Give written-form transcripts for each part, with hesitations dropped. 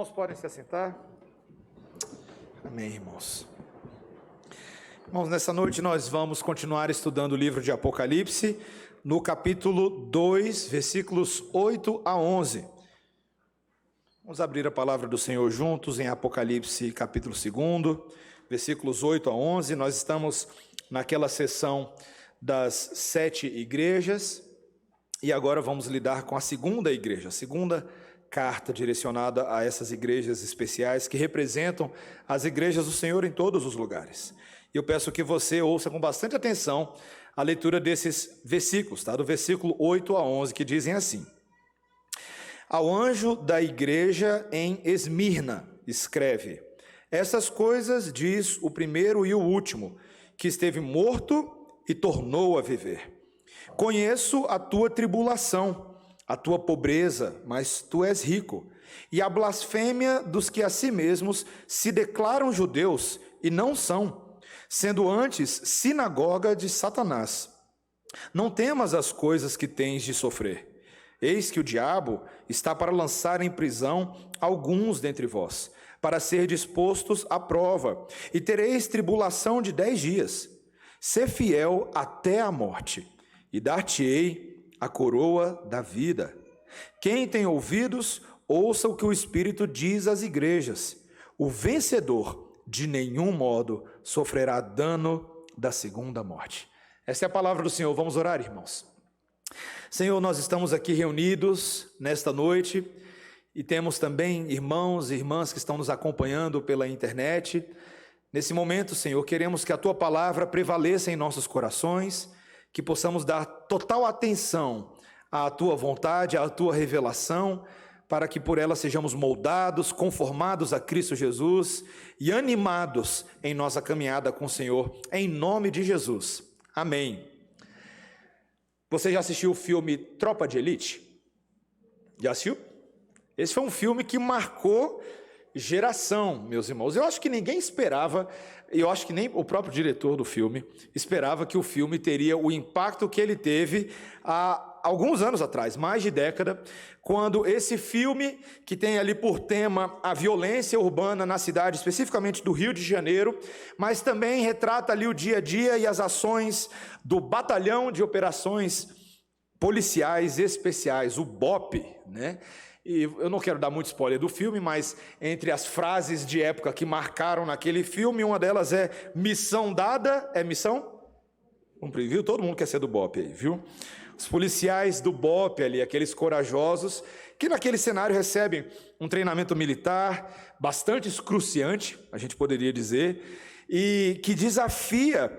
irmãos podem se assentar. Amém, irmãos. Irmãos, nessa noite nós vamos continuar estudando o livro de Apocalipse, no capítulo 2, versículos 8 a 11. Vamos abrir a palavra do Senhor juntos em Apocalipse, capítulo 2, versículos 8 a 11. Nós estamos naquela sessão das 7 igrejas, e agora vamos lidar com a segunda igreja, a segunda carta direcionada a essas igrejas especiais que representam as igrejas do Senhor em todos os lugares. E eu peço que você ouça com bastante atenção a leitura desses versículos, tá? Do versículo 8 a 11, que dizem assim: Ao anjo da igreja em Esmirna, escreve: Essas coisas diz o primeiro e o último, que esteve morto e tornou a viver. Conheço a tua tribulação, a tua pobreza, mas tu és rico, e a blasfêmia dos que a si mesmos se declaram judeus e não são, sendo antes sinagoga de Satanás. Não temas as coisas que tens de sofrer. Eis que o diabo está para lançar em prisão alguns dentre vós, para ser dispostos à prova, e tereis tribulação de 10 dias. Sê fiel até a morte, e dar-te-ei a coroa da vida. Quem tem ouvidos, ouça o que o Espírito diz às igrejas. O vencedor, de nenhum modo, sofrerá dano da segunda morte. Essa é a palavra do Senhor. Vamos orar, irmãos. Senhor, nós estamos aqui reunidos nesta noite e temos também irmãos e irmãs que estão nos acompanhando pela internet. Nesse momento, Senhor, queremos que a Tua palavra prevaleça em nossos corações, que possamos dar total atenção à Tua vontade, à Tua revelação, para que por ela sejamos moldados, conformados a Cristo Jesus e animados em nossa caminhada com o Senhor, em nome de Jesus. Amém. Você já assistiu o filme Tropa de Elite? Já assistiu? Esse foi um filme que marcou geração, meus irmãos. Eu acho que ninguém esperava, eu acho que nem o próprio diretor do filme esperava que o filme teria o impacto que ele teve há alguns anos atrás, mais de década, quando esse filme, que tem ali por tema a violência urbana na cidade, especificamente do Rio de Janeiro, mas também retrata ali o dia a dia e as ações do Batalhão de Operações Policiais Especiais, o BOPE, né? E eu não quero dar muito spoiler do filme, mas entre as frases de época que marcaram naquele filme, uma delas é missão dada, é missão cumprida, viu? Todo mundo quer ser do BOPE aí, viu? Os policiais do BOPE ali, aqueles corajosos, que naquele cenário recebem um treinamento militar bastante excruciante, a gente poderia dizer, e que desafia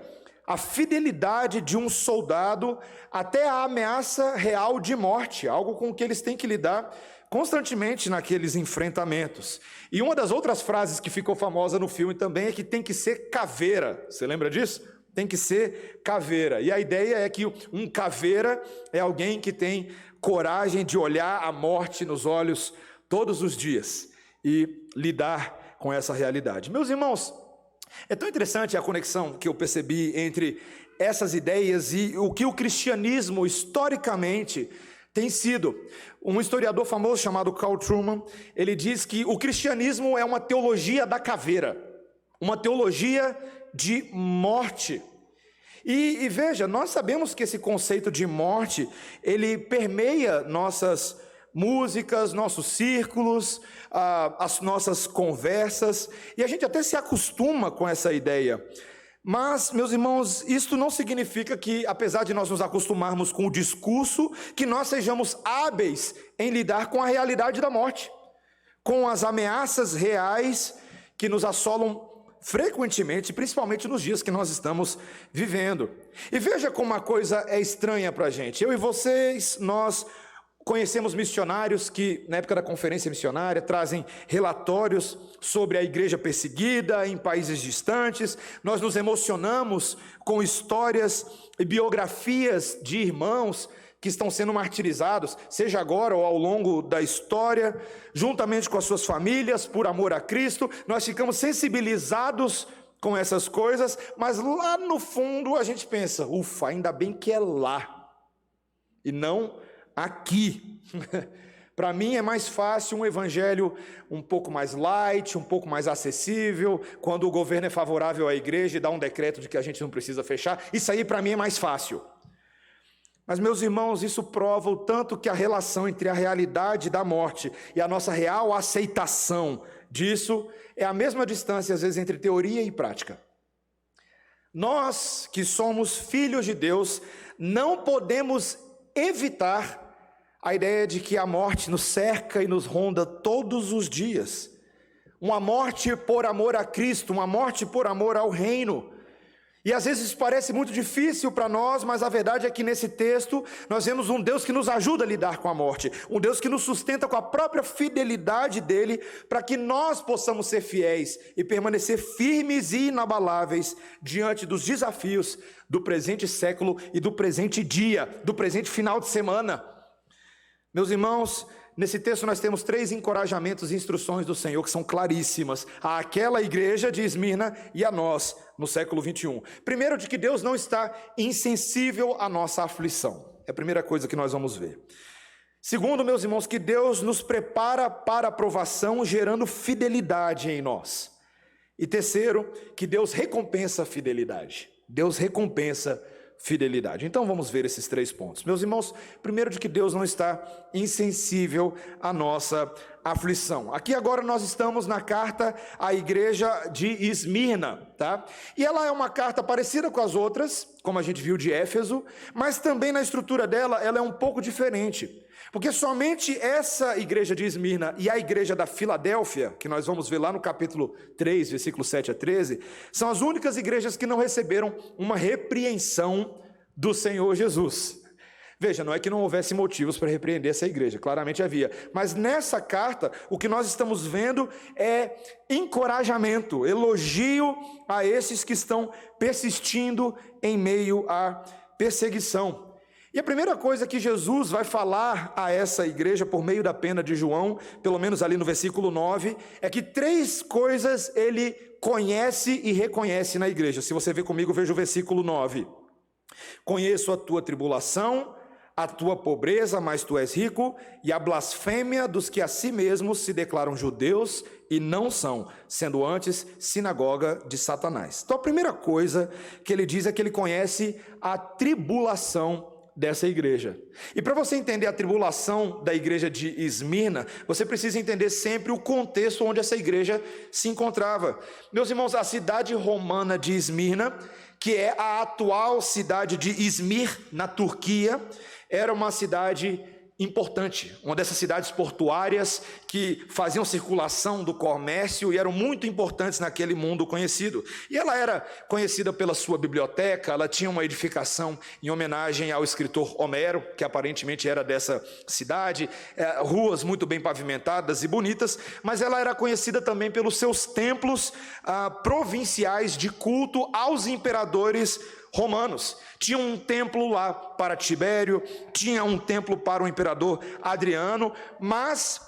a fidelidade de um soldado até a ameaça real de morte, algo com que eles têm que lidar constantemente naqueles enfrentamentos. E uma das outras frases que ficou famosa no filme também é que tem que ser caveira. Você lembra disso? Tem que ser caveira. E a ideia é que um caveira é alguém que tem coragem de olhar a morte nos olhos todos os dias e lidar com essa realidade. Meus irmãos, é tão interessante a conexão que eu percebi entre essas ideias e o que o cristianismo historicamente tem sido. Um historiador famoso chamado Carl Trueman, ele diz que o cristianismo é uma teologia da caveira, uma teologia de morte. E veja, nós sabemos que esse conceito de morte, ele permeia nossas músicas, nossos círculos, as nossas conversas, e a gente até se acostuma com essa ideia. Mas, meus irmãos, isto não significa que, apesar de nós nos acostumarmos com o discurso, que nós sejamos hábeis em lidar com a realidade da morte, com as ameaças reais que nos assolam frequentemente, principalmente nos dias que nós estamos vivendo. E veja como a coisa é estranha para a gente. Eu e vocês, nós conhecemos missionários que, na época da conferência missionária, trazem relatórios sobre a igreja perseguida em países distantes. Nós nos emocionamos com histórias e biografias de irmãos que estão sendo martirizados, seja agora ou ao longo da história, juntamente com as suas famílias, por amor a Cristo. Nós ficamos sensibilizados com essas coisas, mas lá no fundo a gente pensa, ufa, ainda bem que é lá, e não aqui. Para mim é mais fácil um evangelho um pouco mais light, um pouco mais acessível, quando o governo é favorável à igreja e dá um decreto de que a gente não precisa fechar. Isso aí para mim é mais fácil. Mas, meus irmãos, isso prova o tanto que a relação entre a realidade da morte e a nossa real aceitação disso é a mesma distância, às vezes, entre teoria e prática. Nós, que somos filhos de Deus, não podemos evitar a ideia de que a morte nos cerca e nos ronda todos os dias. Uma morte por amor a Cristo, uma morte por amor ao reino. E às vezes isso parece muito difícil para nós, mas a verdade é que nesse texto nós vemos um Deus que nos ajuda a lidar com a morte. Um Deus que nos sustenta com a própria fidelidade dele, para que nós possamos ser fiéis e permanecer firmes e inabaláveis diante dos desafios do presente século e do presente dia, do presente final de semana. Meus irmãos, nesse texto nós temos 3 encorajamentos e instruções do Senhor que são claríssimas àquela igreja de Esmirna e a nós no século 21. Primeiro, de que Deus não está insensível à nossa aflição. É a primeira coisa que nós vamos ver. Segundo, meus irmãos, que Deus nos prepara para a provação, gerando fidelidade em nós. E terceiro, que Deus recompensa a fidelidade. Deus recompensa fidelidade. Então vamos ver esses 3 pontos. Meus irmãos, primeiro, de que Deus não está insensível à nossa aflição. Aqui agora nós estamos na carta à igreja de Esmirna, tá? E ela é uma carta parecida com as outras, como a gente viu de Éfeso, mas também na estrutura dela, ela é um pouco diferente. Porque somente essa igreja de Esmirna e a igreja da Filadélfia, que nós vamos ver lá no capítulo 3, versículo 7 a 13, são as únicas igrejas que não receberam uma repreensão do Senhor Jesus. Veja, não é que não houvesse motivos para repreender essa igreja, claramente havia. Mas nessa carta, o que nós estamos vendo é encorajamento, elogio a esses que estão persistindo em meio à perseguição. E a primeira coisa que Jesus vai falar a essa igreja por meio da pena de João, pelo menos ali no versículo 9, é que 3 coisas ele conhece e reconhece na igreja. Se você ver comigo, veja o versículo 9. Conheço a tua tribulação, a tua pobreza, mas tu és rico, e a blasfêmia dos que a si mesmos se declaram judeus e não são, sendo antes sinagoga de Satanás. Então a primeira coisa que ele diz é que ele conhece a tribulação dessa igreja. E para você entender a tribulação da igreja de Esmirna, você precisa entender sempre o contexto onde essa igreja se encontrava. Meus irmãos, a cidade romana de Esmirna, que é a atual cidade de Izmir, na Turquia, era uma cidade importante, uma dessas cidades portuárias que faziam circulação do comércio e eram muito importantes naquele mundo conhecido. E ela era conhecida pela sua biblioteca, ela tinha uma edificação em homenagem ao escritor Homero, que aparentemente era dessa cidade, ruas muito bem pavimentadas e bonitas, mas ela era conhecida também pelos seus templos provinciais de culto aos imperadores romanos. Tinha um templo lá para Tibério, tinha um templo para o imperador Adriano, mas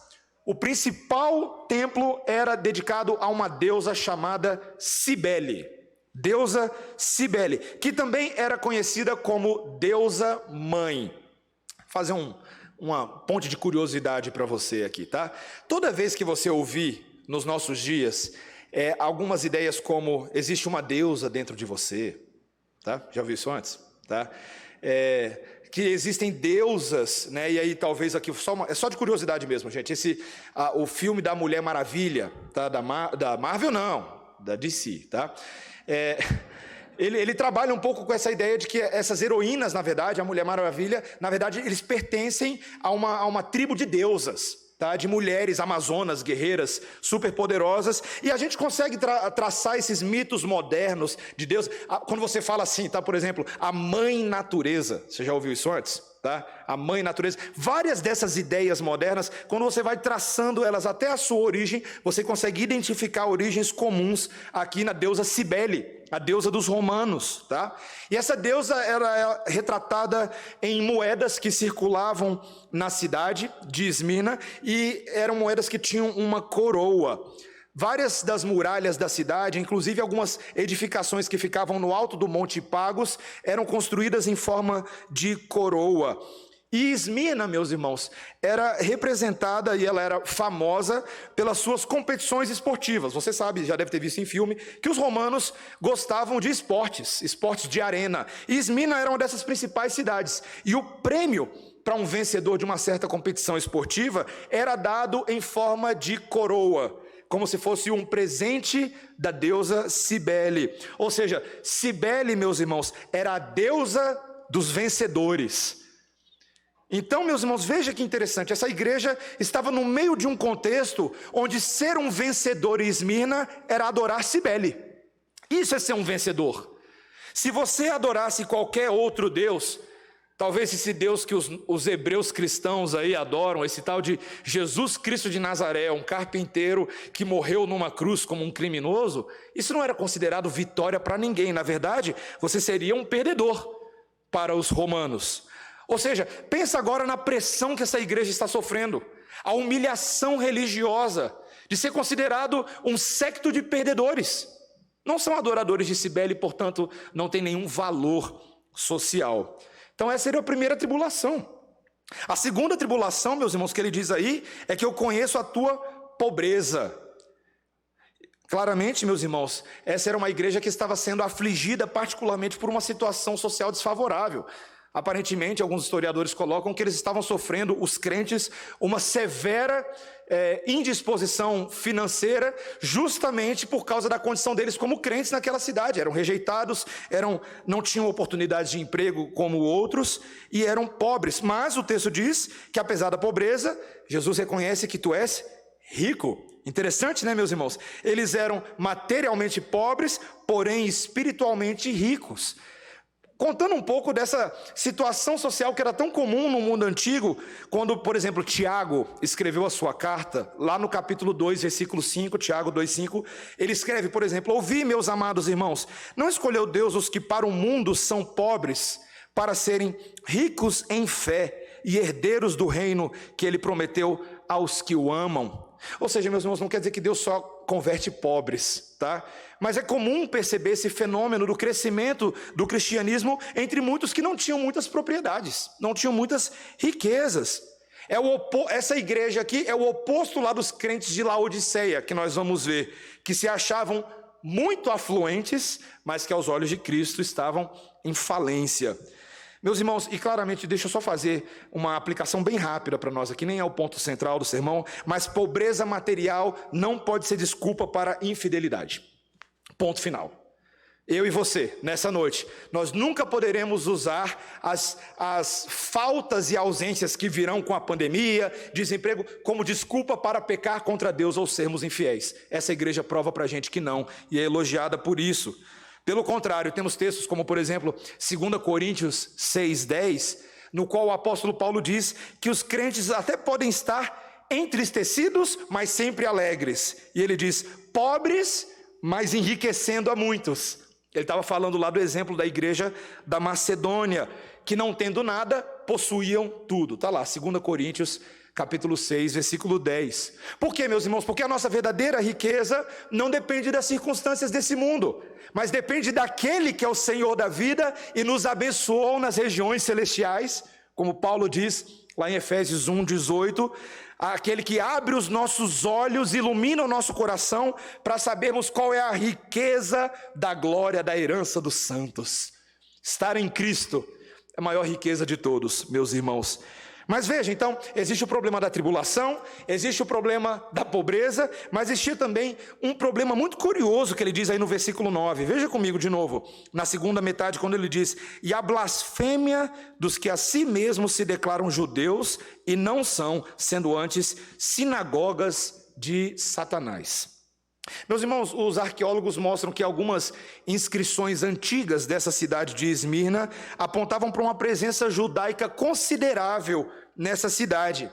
o principal templo era dedicado a uma deusa chamada Cibele. Deusa Cibele, que também era conhecida como deusa mãe. Vou fazer uma ponte de curiosidade para você aqui, tá? Toda vez que você ouvir nos nossos dias algumas ideias como existe uma deusa dentro de você, tá? Já ouviu isso antes? Tá? Que existem deusas, né? E aí talvez aqui, é só de curiosidade mesmo, gente, o filme da Mulher Maravilha, tá? da Marvel não, da DC, tá? Ele trabalha um pouco com essa ideia de que essas heroínas, na verdade, a Mulher Maravilha, na verdade, eles pertencem a uma tribo de deusas, tá? De mulheres amazonas, guerreiras, superpoderosas, e a gente consegue traçar esses mitos modernos de Deus, quando você fala assim, tá? Por exemplo, a mãe natureza, você já ouviu isso antes? Tá? A mãe natureza, várias dessas ideias modernas, quando você vai traçando elas até a sua origem, você consegue identificar origens comuns aqui na deusa Cibele, a deusa dos romanos, tá? E essa deusa era retratada em moedas que circulavam na cidade de Esmirna, e eram moedas que tinham uma coroa. Várias das muralhas da cidade, inclusive algumas edificações que ficavam no alto do Monte Pagos, eram construídas em forma de coroa. E Esmirna, meus irmãos, era representada e ela era famosa pelas suas competições esportivas. Você sabe, já deve ter visto em filme, que os romanos gostavam de esportes de arena. E Esmirna era uma dessas principais cidades. E o prêmio para um vencedor de uma certa competição esportiva era dado em forma de coroa, como se fosse um presente da deusa Cibele. Ou seja, Cibele, meus irmãos, era a deusa dos vencedores. Então, meus irmãos, veja que interessante, essa igreja estava no meio de um contexto onde ser um vencedor em Esmirna era adorar Cibele. Isso é ser um vencedor. Se você adorasse qualquer outro deus, talvez esse Deus que os hebreus cristãos aí adoram, esse tal de Jesus Cristo de Nazaré, um carpinteiro que morreu numa cruz como um criminoso, isso não era considerado vitória para ninguém. Na verdade, você seria um perdedor para os romanos. Ou seja, pensa agora na pressão que essa igreja está sofrendo, a humilhação religiosa de ser considerado um séquito de perdedores. Não são adoradores de Cibele, portanto, não tem nenhum valor social. Então essa seria a primeira tribulação. A segunda tribulação, meus irmãos, que ele diz aí, é que eu conheço a tua pobreza. Claramente, meus irmãos, essa era uma igreja que estava sendo afligida particularmente por uma situação social desfavorável. Aparentemente, alguns historiadores colocam que eles estavam sofrendo, os crentes, uma severa indisposição financeira, justamente por causa da condição deles como crentes naquela cidade. Eram rejeitados, não tinham oportunidade de emprego como outros e eram pobres. Mas o texto diz que, apesar da pobreza, Jesus reconhece que tu és rico. Interessante, né, meus irmãos? Eles eram materialmente pobres, porém espiritualmente ricos. Contando um pouco dessa situação social que era tão comum no mundo antigo, quando, por exemplo, Tiago escreveu a sua carta, lá no capítulo 2, versículo 5, Tiago 2,5, ele escreve, por exemplo: ouvi, meus amados irmãos, não escolheu Deus os que para o mundo são pobres, para serem ricos em fé e herdeiros do reino que ele prometeu aos que o amam. Ou seja, meus irmãos, não quer dizer que Deus só converte pobres, tá? Mas é comum perceber esse fenômeno do crescimento do cristianismo entre muitos que não tinham muitas propriedades, não tinham muitas riquezas. Essa igreja aqui é o oposto lá dos crentes de Laodiceia, que nós vamos ver, que se achavam muito afluentes, mas que aos olhos de Cristo estavam em falência. Meus irmãos, e claramente, deixa eu só fazer uma aplicação bem rápida para nós aqui, nem é o ponto central do sermão, mas pobreza material não pode ser desculpa para infidelidade. Ponto final. Eu e você, nessa noite, nós nunca poderemos usar as faltas e ausências que virão com a pandemia, desemprego, como desculpa para pecar contra Deus ou sermos infiéis. Essa igreja prova para a gente que não, e é elogiada por isso. Pelo contrário, temos textos como, por exemplo, 2 Coríntios 6,10, no qual o apóstolo Paulo diz que os crentes até podem estar entristecidos, mas sempre alegres. E ele diz, pobres, mas enriquecendo a muitos. Ele estava falando lá do exemplo da igreja da Macedônia, que não tendo nada, possuíam tudo. Está lá, 2 Coríntios capítulo 6, versículo 10. Por quê, meus irmãos? Porque a nossa verdadeira riqueza não depende das circunstâncias desse mundo, mas depende daquele que é o Senhor da vida e nos abençoou nas regiões celestiais, como Paulo diz lá em Efésios 1:18, aquele que abre os nossos olhos, ilumina o nosso coração, para sabermos qual é a riqueza da glória da herança dos santos. Estar em Cristo é a maior riqueza de todos, meus irmãos. Mas veja, então, existe o problema da tribulação, existe o problema da pobreza, mas existia também um problema muito curioso que ele diz aí no versículo 9. Veja comigo de novo, na segunda metade, quando ele diz: e a blasfêmia dos que a si mesmos se declaram judeus e não são, sendo antes sinagogas de Satanás. Meus irmãos, os arqueólogos mostram que algumas inscrições antigas dessa cidade de Esmirna apontavam para uma presença judaica considerável nessa cidade.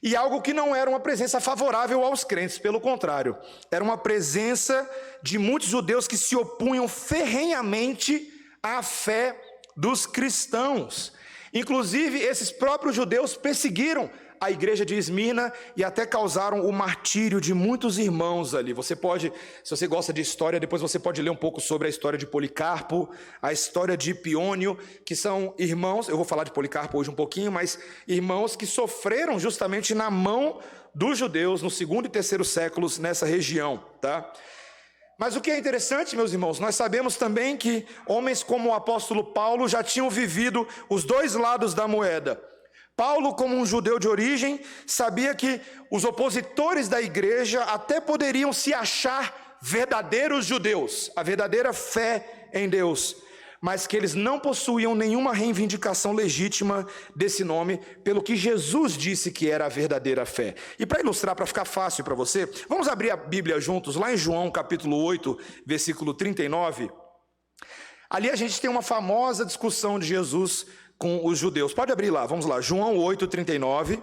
E algo que não era uma presença favorável aos crentes, pelo contrário, era uma presença de muitos judeus que se opunham ferrenhamente à fé dos cristãos. Inclusive, esses próprios judeus perseguiram a igreja de Esmirna e até causaram o martírio de muitos irmãos ali. Você pode, se você gosta de história, depois você pode ler um pouco sobre a história de Policarpo, a história de Piônio, que são irmãos, eu vou falar de Policarpo hoje um pouquinho, mas irmãos que sofreram justamente na mão dos judeus no 2º e 3º séculos nessa região, tá? Mas o que é interessante, meus irmãos, nós sabemos também que homens como o apóstolo Paulo já tinham vivido os dois lados da moeda. Paulo, como um judeu de origem, sabia que os opositores da igreja até poderiam se achar verdadeiros judeus, a verdadeira fé em Deus, mas que eles não possuíam nenhuma reivindicação legítima desse nome, pelo que Jesus disse que era a verdadeira fé. E para ilustrar, para ficar fácil para você, vamos abrir a Bíblia juntos, lá em João capítulo 8, versículo 39. Ali a gente tem uma famosa discussão de Jesus com os judeus. Pode abrir lá, vamos lá, João 8, 39.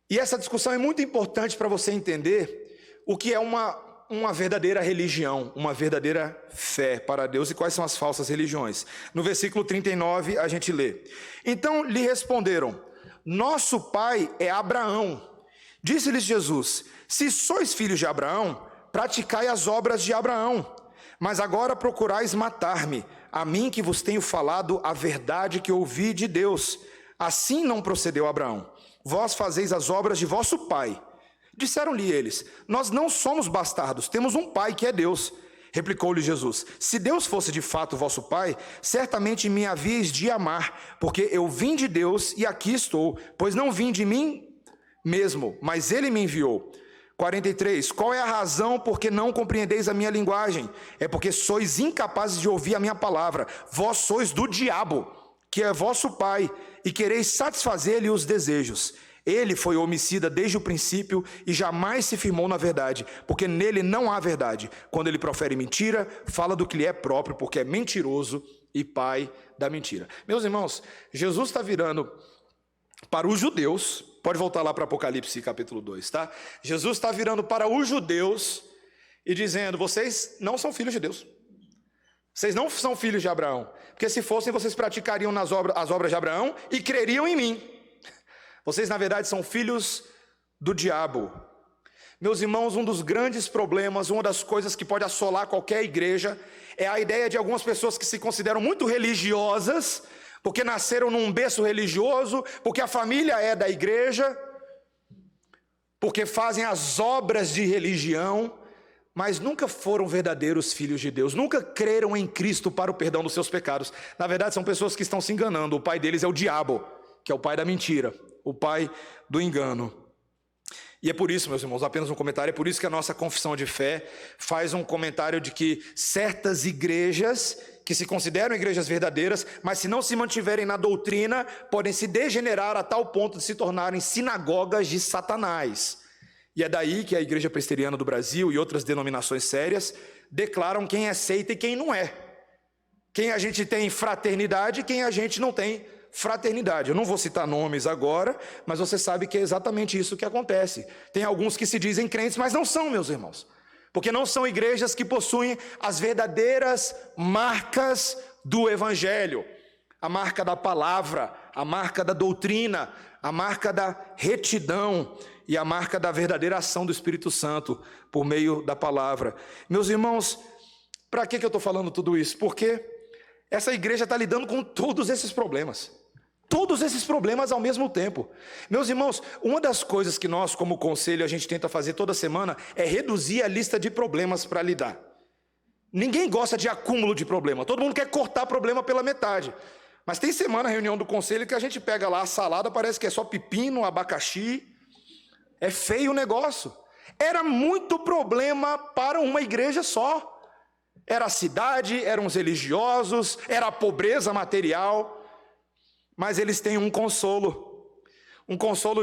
E essa discussão é muito importante para você entender o que é uma verdadeira religião, uma verdadeira fé para Deus e quais são as falsas religiões. No versículo 39 a gente lê: Então lhe responderam: Nosso pai é Abraão. Disse-lhes Jesus: Se sois filhos de Abraão, praticai as obras de Abraão. Mas agora procurais matar-me, a mim que vos tenho falado a verdade que ouvi de Deus. Assim não procedeu Abraão. Vós fazeis as obras de vosso pai. Disseram-lhe eles: Nós não somos bastardos, temos um pai que é Deus. Replicou-lhe Jesus: Se Deus fosse de fato vosso pai, certamente me havíeis de amar, porque eu vim de Deus e aqui estou, pois não vim de mim mesmo, mas ele me enviou. 43, qual é a razão porque não compreendeis a minha linguagem? É porque sois incapazes de ouvir a minha palavra. Vós sois do diabo, que é vosso pai, e quereis satisfazer-lhe os desejos. Ele foi homicida desde o princípio e jamais se firmou na verdade, porque nele não há verdade. Quando ele profere mentira, fala do que lhe é próprio, porque é mentiroso e pai da mentira. Meus irmãos, Jesus está virando para os judeus, pode voltar lá para Apocalipse capítulo 2, tá? Jesus está virando para os judeus e dizendo: vocês não são filhos de Deus. Vocês não são filhos de Abraão, porque se fossem, vocês praticariam as obras de Abraão e creriam em mim. Vocês, na verdade, são filhos do diabo. Meus irmãos, um dos grandes problemas, uma das coisas que pode assolar qualquer igreja, é a ideia de algumas pessoas que se consideram muito religiosas, porque nasceram num berço religioso, porque a família é da igreja, porque fazem as obras de religião, mas nunca foram verdadeiros filhos de Deus, nunca creram em Cristo para o perdão dos seus pecados. Na verdade, são pessoas que estão se enganando. O pai deles é o diabo, que é o pai da mentira, o pai do engano. E é por isso, meus irmãos, apenas um comentário, é por isso que a nossa confissão de fé faz um comentário de que certas igrejas, que se consideram igrejas verdadeiras, mas se não se mantiverem na doutrina, podem se degenerar a tal ponto de se tornarem sinagogas de Satanás. E é daí que a Igreja Presbiteriana do Brasil e outras denominações sérias declaram quem é seita e quem não é. Quem a gente tem fraternidade e quem a gente não tem fraternidade. Eu não vou citar nomes agora, mas você sabe que é exatamente isso que acontece. Tem alguns que se dizem crentes, mas não são, meus irmãos. Porque não são igrejas que possuem as verdadeiras marcas do Evangelho. A marca da palavra, a marca da doutrina, a marca da retidão e a marca da verdadeira ação do Espírito Santo por meio da palavra. Meus irmãos, para que eu estou falando tudo isso? Porque essa igreja está lidando com todos esses problemas. Todos esses problemas ao mesmo tempo. Meus irmãos, uma das coisas que nós, como conselho, a gente tenta fazer toda semana é reduzir a lista de problemas para lidar. Ninguém gosta de acúmulo de problema. Todo mundo quer cortar problema pela metade. Mas tem semana, reunião do conselho, que a gente pega lá a salada, parece que é só pepino, abacaxi. É feio o negócio. Era muito problema para uma igreja só. Era a cidade, eram os religiosos, era a pobreza material. Mas eles têm um consolo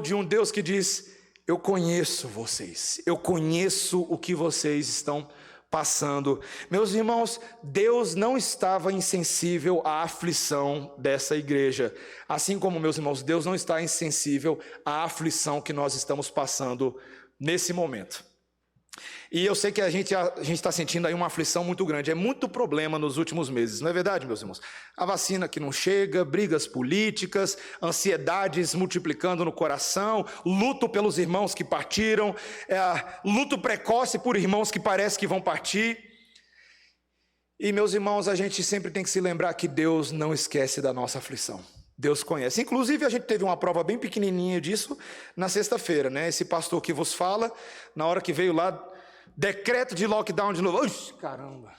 de um Deus que diz: eu conheço vocês, eu conheço o que vocês estão passando. Meus irmãos, Deus não estava insensível à aflição dessa igreja. Assim como, meus irmãos, Deus não está insensível à aflição que nós estamos passando nesse momento. E eu sei que a gente está sentindo aí uma aflição muito grande. É muito problema nos últimos meses, não é verdade, meus irmãos? A vacina que não chega, brigas políticas, ansiedades multiplicando no coração, luto pelos irmãos que partiram, luto precoce por irmãos que parece que vão partir. E, meus irmãos, a gente sempre tem que se lembrar que Deus não esquece da nossa aflição. Deus conhece. Inclusive, a gente teve uma prova bem pequenininha disso na sexta-feira, né? Esse pastor que vos fala, na hora que veio lá, decreto de lockdown de novo. Ux, caramba,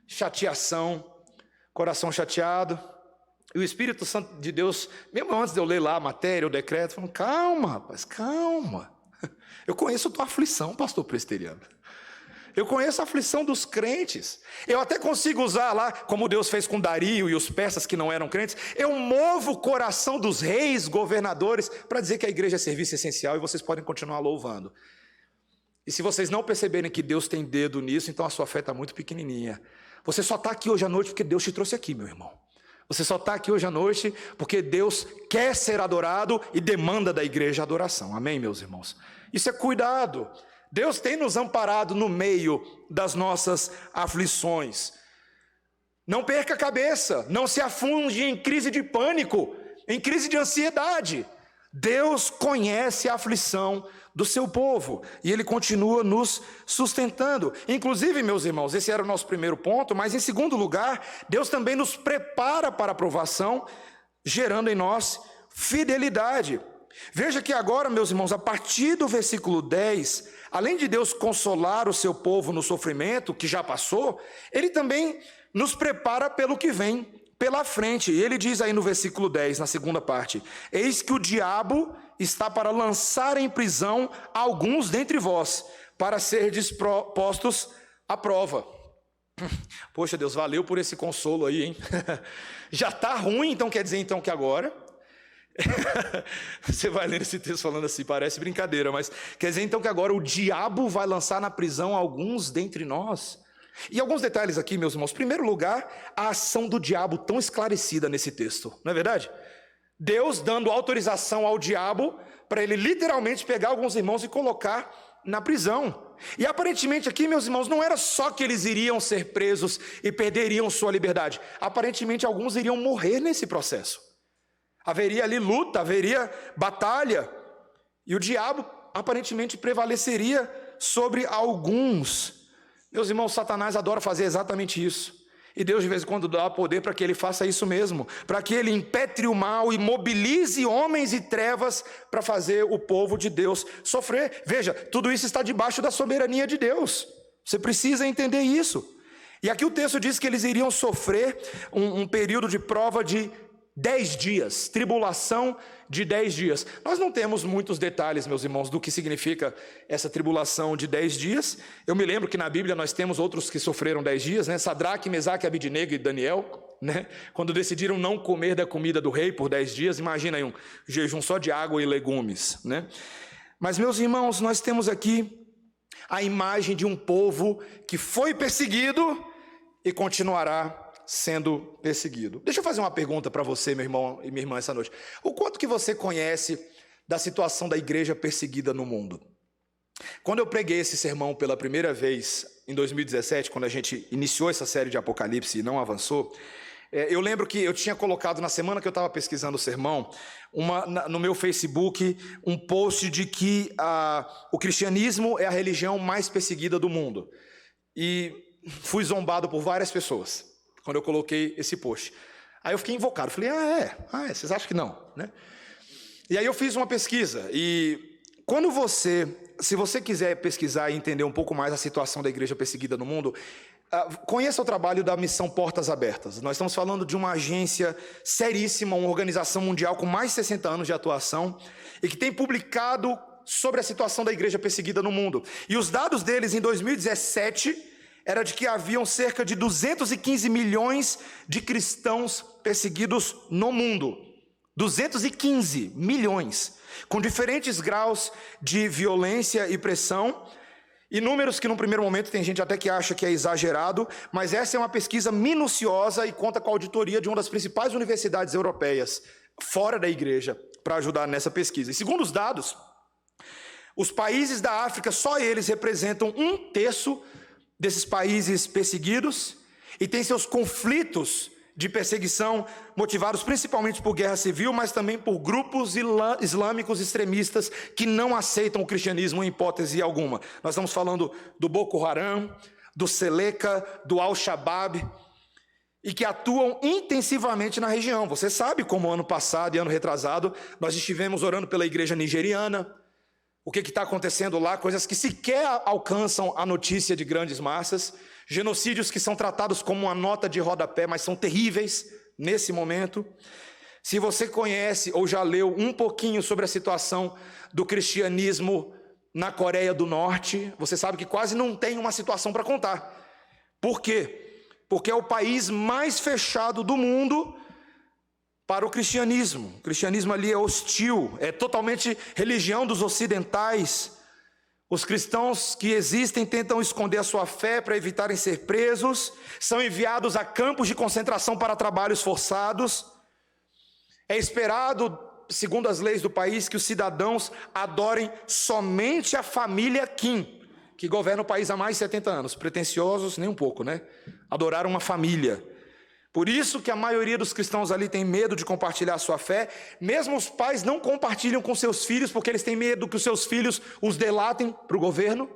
chateação, coração chateado. E o Espírito Santo de Deus, mesmo antes de eu ler lá a matéria, o decreto, falou: calma, rapaz, calma. Eu conheço a tua aflição, pastor presbiteriano. Eu conheço a aflição dos crentes. Eu até consigo usar lá, como Deus fez com Dario e os persas que não eram crentes. Eu movo o coração dos reis, governadores, para dizer que a igreja é serviço essencial e vocês podem continuar louvando. E se vocês não perceberem que Deus tem dedo nisso, então a sua fé está muito pequenininha. Você só está aqui hoje à noite porque Deus te trouxe aqui, meu irmão. Você só está aqui hoje à noite porque Deus quer ser adorado e demanda da igreja adoração. Amém, meus irmãos? Isso é cuidado. Deus tem nos amparado no meio das nossas aflições. Não perca a cabeça, não se afunde em crise de pânico, em crise de ansiedade. Deus conhece a aflição do seu povo e Ele continua nos sustentando. Inclusive, meus irmãos, esse era o nosso primeiro ponto, mas em segundo lugar, Deus também nos prepara para a provação, gerando em nós fidelidade. Veja que agora, meus irmãos, a partir do versículo 10, além de Deus consolar o seu povo no sofrimento que já passou, Ele também nos prepara pelo que vem pela frente. E Ele diz aí no versículo 10, na segunda parte: eis que o diabo está para lançar em prisão alguns dentre vós, para serdes postos à prova. Poxa, Deus, valeu por esse consolo aí, hein? Já está ruim, então quer dizer então que agora... Você vai ler esse texto falando assim, parece brincadeira, mas quer dizer então que agora o diabo vai lançar na prisão alguns dentre nós. E alguns detalhes aqui, meus irmãos. Em primeiro lugar, a ação do diabo tão esclarecida nesse texto, não é verdade? Deus dando autorização ao diabo para ele literalmente pegar alguns irmãos e colocar na prisão. E aparentemente aqui, meus irmãos, não era só que eles iriam ser presos e perderiam sua liberdade. Aparentemente alguns iriam morrer nesse processo. Haveria ali luta, haveria batalha, e o diabo aparentemente prevaleceria sobre alguns. Meus irmãos, Satanás adora fazer exatamente isso, e Deus de vez em quando dá poder para que ele faça isso mesmo, para que ele impetre o mal e mobilize homens e trevas para fazer o povo de Deus sofrer. Veja, tudo isso está debaixo da soberania de Deus, você precisa entender isso. E aqui o texto diz que eles iriam sofrer um período de prova de 10 dias, tribulação de 10 dias. Nós não temos muitos detalhes, meus irmãos, do que significa essa tribulação de 10 dias. Eu me lembro que na Bíblia nós temos outros que sofreram 10 dias, né? Sadraque, Mesaque, Abidnego e Daniel, né? Quando decidiram não comer da comida do rei por 10 dias, imagina aí um jejum só de água e legumes, né? Mas, meus irmãos, nós temos aqui a imagem de um povo que foi perseguido e continuará sendo perseguido. Deixa eu fazer uma pergunta para você, meu irmão e minha irmã, essa noite. O quanto que você conhece da situação da igreja perseguida no mundo? Quando eu preguei esse sermão pela primeira vez, em 2017, quando a gente iniciou essa série de Apocalipse e não avançou, eu lembro que eu tinha colocado, na semana que eu estava pesquisando o sermão, no meu Facebook, um post de que o cristianismo é a religião mais perseguida do mundo. E fui zombado por várias pessoas quando eu coloquei esse post. Aí eu fiquei invocado, falei, vocês acham que não, né? E aí eu fiz uma pesquisa, e se você quiser pesquisar e entender um pouco mais a situação da igreja perseguida no mundo, conheça o trabalho da Missão Portas Abertas. Nós estamos falando de uma agência seríssima, uma organização mundial com mais de 60 anos de atuação, e que tem publicado sobre a situação da igreja perseguida no mundo. E os dados deles em 2017... era de que haviam cerca de 215 milhões de cristãos perseguidos no mundo. 215 milhões, com diferentes graus de violência e pressão, e números que no primeiro momento tem gente até que acha que é exagerado, mas essa é uma pesquisa minuciosa e conta com a auditoria de uma das principais universidades europeias, fora da igreja, para ajudar nessa pesquisa. E segundo os dados, Os países da África, só eles representam 1/3 desses países perseguidos e têm seus conflitos de perseguição motivados principalmente por guerra civil, mas também por grupos islâmicos extremistas que não aceitam o cristianismo em hipótese alguma. Nós estamos falando do Boko Haram, do Seleka, do Al-Shabaab, e que atuam intensivamente na região. Você sabe como ano passado e ano retrasado nós estivemos orando pela igreja nigeriana. O que está acontecendo lá? Coisas que sequer alcançam a notícia de grandes massas. Genocídios que são tratados como uma nota de rodapé, mas são terríveis nesse momento. Se você conhece ou já leu um pouquinho sobre a situação do cristianismo na Coreia do Norte, você sabe que quase não tem uma situação para contar. Por quê? Porque é o país mais fechado do mundo para o cristianismo. O cristianismo ali é hostil, é totalmente religião dos ocidentais. Os cristãos que existem tentam esconder a sua fé para evitarem ser presos, são enviados a campos de concentração para trabalhos forçados. É esperado, segundo as leis do país, que os cidadãos adorem somente a família Kim, que governa o país há mais de 70 anos. Pretensiosos nem um pouco, né? Adorar uma família. Por isso que a maioria dos cristãos ali tem medo de compartilhar a sua fé. Mesmo os pais não compartilham com seus filhos, porque eles têm medo que os seus filhos os delatem para o governo.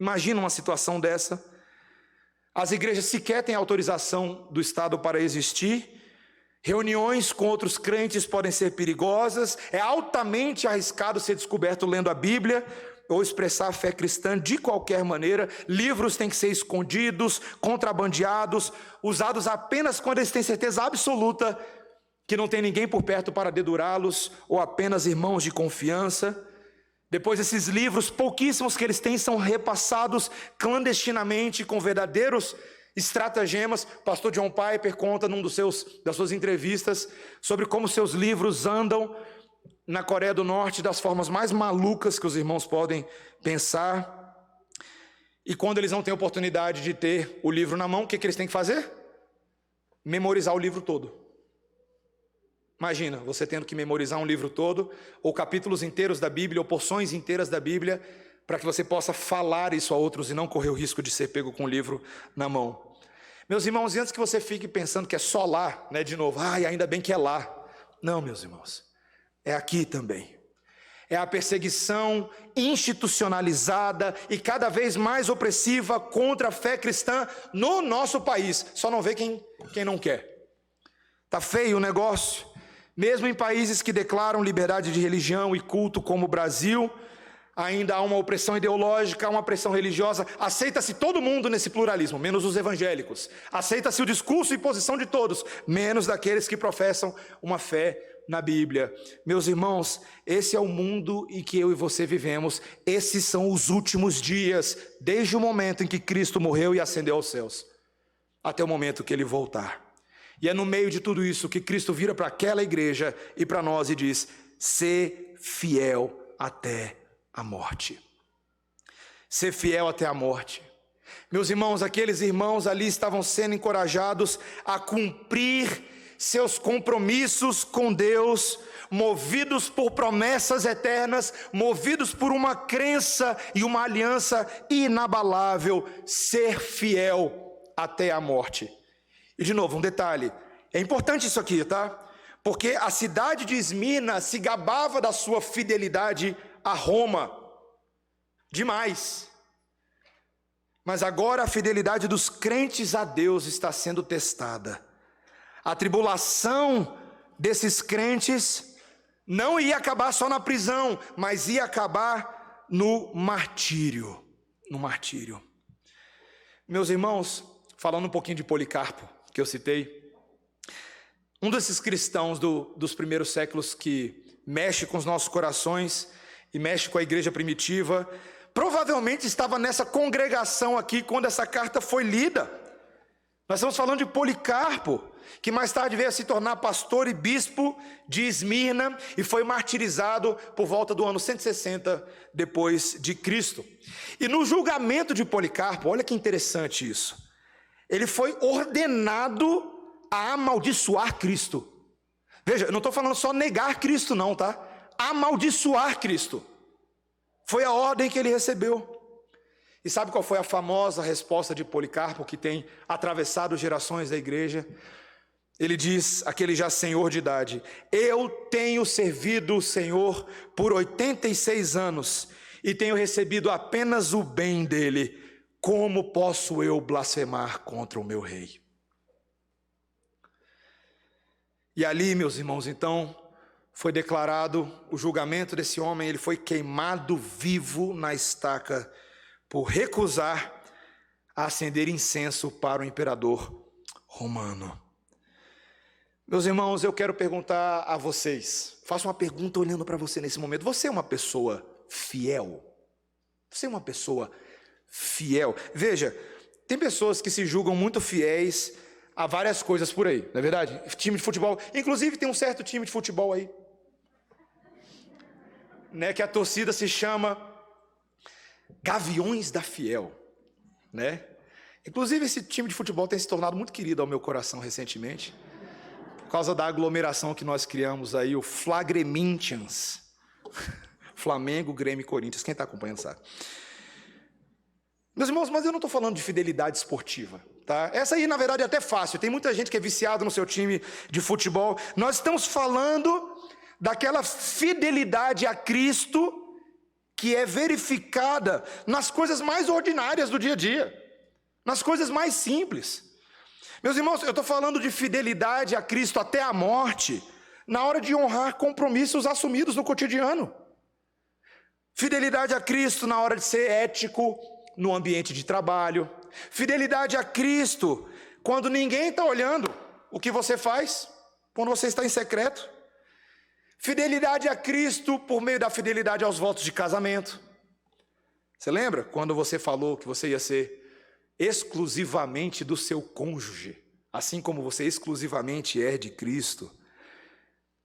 Imagina uma situação dessa. As igrejas sequer têm autorização do Estado para existir. Reuniões com outros crentes podem ser perigosas. É altamente arriscado ser descoberto lendo a Bíblia ou expressar a fé cristã de qualquer maneira. Livros têm que ser escondidos, contrabandeados, usados apenas quando eles têm certeza absoluta que não tem ninguém por perto para dedurá-los, ou apenas irmãos de confiança. Depois esses livros, pouquíssimos que eles têm, são repassados clandestinamente com verdadeiros estratagemas. Pastor John Piper conta num das suas entrevistas sobre como seus livros andam na Coreia do Norte das formas mais malucas que os irmãos podem pensar. E quando eles não têm oportunidade de ter o livro na mão, o que eles têm que fazer? Memorizar o livro todo. Imagina, você tendo que memorizar um livro todo, ou capítulos inteiros da Bíblia, ou porções inteiras da Bíblia, para que você possa falar isso a outros e não correr o risco de ser pego com o livro na mão. Meus irmãos, e antes que você fique pensando que é só lá, né, de novo, ainda bem que é lá. Não, meus irmãos. É aqui também. É a perseguição institucionalizada e cada vez mais opressiva contra a fé cristã no nosso país. Só não vê quem não quer. Tá feio o negócio. Mesmo em países que declaram liberdade de religião e culto como o Brasil, ainda há uma opressão ideológica, uma pressão religiosa. Aceita-se todo mundo nesse pluralismo, menos os evangélicos. Aceita-se o discurso e posição de todos, menos daqueles que professam uma fé na Bíblia. Meus irmãos, esse é o mundo em que eu e você vivemos. Esses são os últimos dias, desde o momento em que Cristo morreu e ascendeu aos céus, até o momento que Ele voltar. E é no meio de tudo isso que Cristo vira para aquela igreja e para nós e diz: "Sê fiel até a morte." Ser fiel até a morte. Meus irmãos, aqueles irmãos ali estavam sendo encorajados a cumprir seus compromissos com Deus, movidos por promessas eternas, movidos por uma crença e uma aliança inabalável, ser fiel até a morte. E de novo, um detalhe, é importante isso aqui, tá? Porque a cidade de Esmirna se gabava da sua fidelidade a Roma, demais. Mas agora a fidelidade dos crentes a Deus está sendo testada. A tribulação desses crentes não ia acabar só na prisão, mas ia acabar no martírio. No martírio. Meus irmãos, falando um pouquinho de Policarpo, que eu citei, um desses cristãos dos primeiros séculos que mexe com os nossos corações e mexe com a igreja primitiva, provavelmente estava nessa congregação aqui quando essa carta foi lida. Nós estamos falando de Policarpo, que mais tarde veio a se tornar pastor e bispo de Esmirna e foi martirizado por volta do ano 160 depois de Cristo. E no julgamento de Policarpo, olha que interessante isso, ele foi ordenado a amaldiçoar Cristo. Veja, eu não estou falando só negar Cristo não, tá? Amaldiçoar Cristo. Foi a ordem que ele recebeu. E sabe qual foi a famosa resposta de Policarpo, que tem atravessado gerações da igreja? Ele diz, aquele já senhor de idade: eu tenho servido o Senhor por 86 anos e tenho recebido apenas o bem dele. Como posso eu blasfemar contra o meu rei? E ali, meus irmãos, então, foi declarado o julgamento desse homem. Ele foi queimado vivo na estaca por recusar a acender incenso para o imperador romano. Meus irmãos, eu quero perguntar a vocês, faço uma pergunta olhando para você nesse momento: você é uma pessoa fiel? Você é uma pessoa fiel? Veja, tem pessoas que se julgam muito fiéis a várias coisas por aí, não é verdade? Time de futebol, inclusive tem um certo time de futebol aí, né, que a torcida se chama Gaviões da Fiel, né? Inclusive esse time de futebol tem se tornado muito querido ao meu coração recentemente, por causa da aglomeração que nós criamos aí, o Flagremintians. Flamengo, Grêmio e Corinthians, quem está acompanhando sabe. Meus irmãos, mas eu não estou falando de fidelidade esportiva, tá? Essa aí, na verdade, é até fácil. Tem muita gente que é viciada no seu time de futebol. Nós estamos falando daquela fidelidade a Cristo que é verificada nas coisas mais ordinárias do dia a dia, nas coisas mais simples. Meus irmãos, eu estou falando de fidelidade a Cristo até a morte, na hora de honrar compromissos assumidos no cotidiano. Fidelidade a Cristo na hora de ser ético no ambiente de trabalho. Fidelidade a Cristo quando ninguém está olhando o que você faz, quando você está em secreto. Fidelidade a Cristo por meio da fidelidade aos votos de casamento. Você lembra quando você falou que você ia ser exclusivamente do seu cônjuge, assim como você exclusivamente é de Cristo?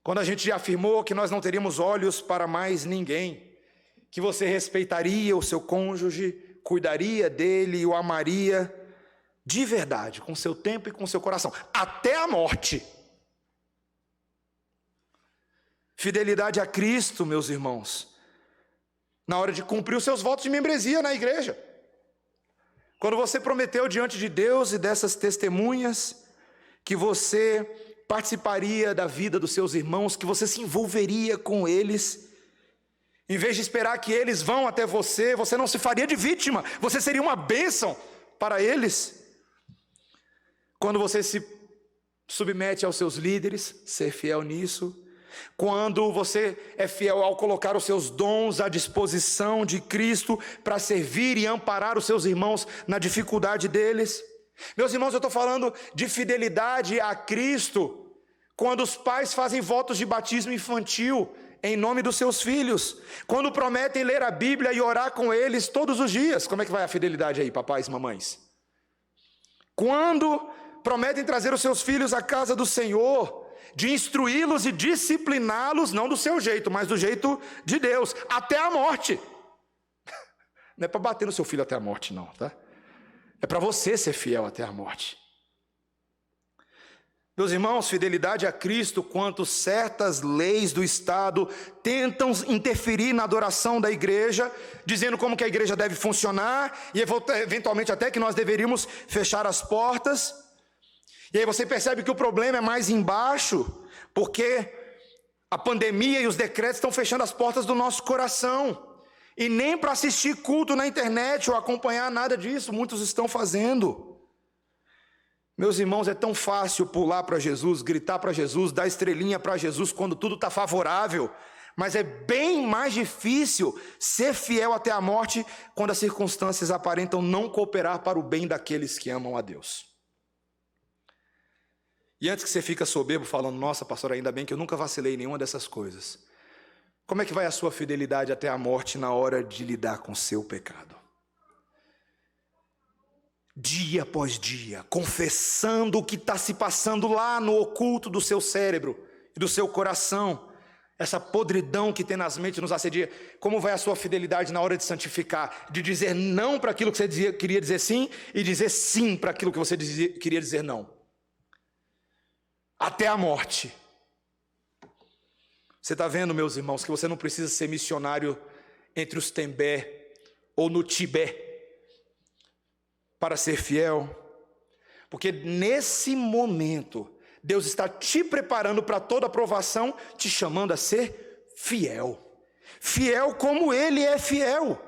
Quando a gente já afirmou que nós não teríamos olhos para mais ninguém, que você respeitaria o seu cônjuge, cuidaria dele e o amaria de verdade, com seu tempo e com seu coração, até a morte. Fidelidade a Cristo, meus irmãos, na hora de cumprir os seus votos de membresia na igreja. Quando você prometeu diante de Deus e dessas testemunhas que você participaria da vida dos seus irmãos, que você se envolveria com eles, em vez de esperar que eles vão até você, você não se faria de vítima, você seria uma bênção para eles. Quando você se submete aos seus líderes, ser fiel nisso. Quando você é fiel ao colocar os seus dons à disposição de Cristo para servir e amparar os seus irmãos na dificuldade deles. Meus irmãos, eu estou falando de fidelidade a Cristo quando os pais fazem votos de batismo infantil em nome dos seus filhos, quando prometem ler a Bíblia e orar com eles todos os dias. Como é que vai a fidelidade aí, papais e mamães? Quando prometem trazer os seus filhos à casa do Senhor, de instruí-los e discipliná-los, não do seu jeito, mas do jeito de Deus, até a morte. Não é para bater no seu filho até a morte, não, tá? É para você ser fiel até a morte. Meus irmãos, fidelidade a Cristo, quanto certas leis do Estado tentam interferir na adoração da igreja, dizendo como que a igreja deve funcionar, e eventualmente até que nós deveríamos fechar as portas. E aí você percebe que o problema é mais embaixo, porque a pandemia e os decretos estão fechando as portas do nosso coração. E nem para assistir culto na internet ou acompanhar nada disso, muitos estão fazendo. Meus irmãos, é tão fácil pular para Jesus, gritar para Jesus, dar estrelinha para Jesus quando tudo está favorável. Mas é bem mais difícil ser fiel até a morte quando as circunstâncias aparentam não cooperar para o bem daqueles que amam a Deus. E antes que você fica soberbo falando: nossa, pastor, ainda bem que eu nunca vacilei em nenhuma dessas coisas. Como é que vai a sua fidelidade até a morte na hora de lidar com o seu pecado? Dia após dia, confessando o que está se passando lá no oculto do seu cérebro e do seu coração, essa podridão que tenazmente nos assedia. Como vai a sua fidelidade na hora de santificar? De dizer não para aquilo que você queria dizer sim e dizer sim para aquilo que você queria dizer não. Até a morte. Você está vendo, meus irmãos, que você não precisa ser missionário entre os Tembé ou no Tibé para ser fiel? Porque nesse momento, Deus está te preparando para toda aprovação, te chamando a ser fiel. Fiel como Ele é fiel.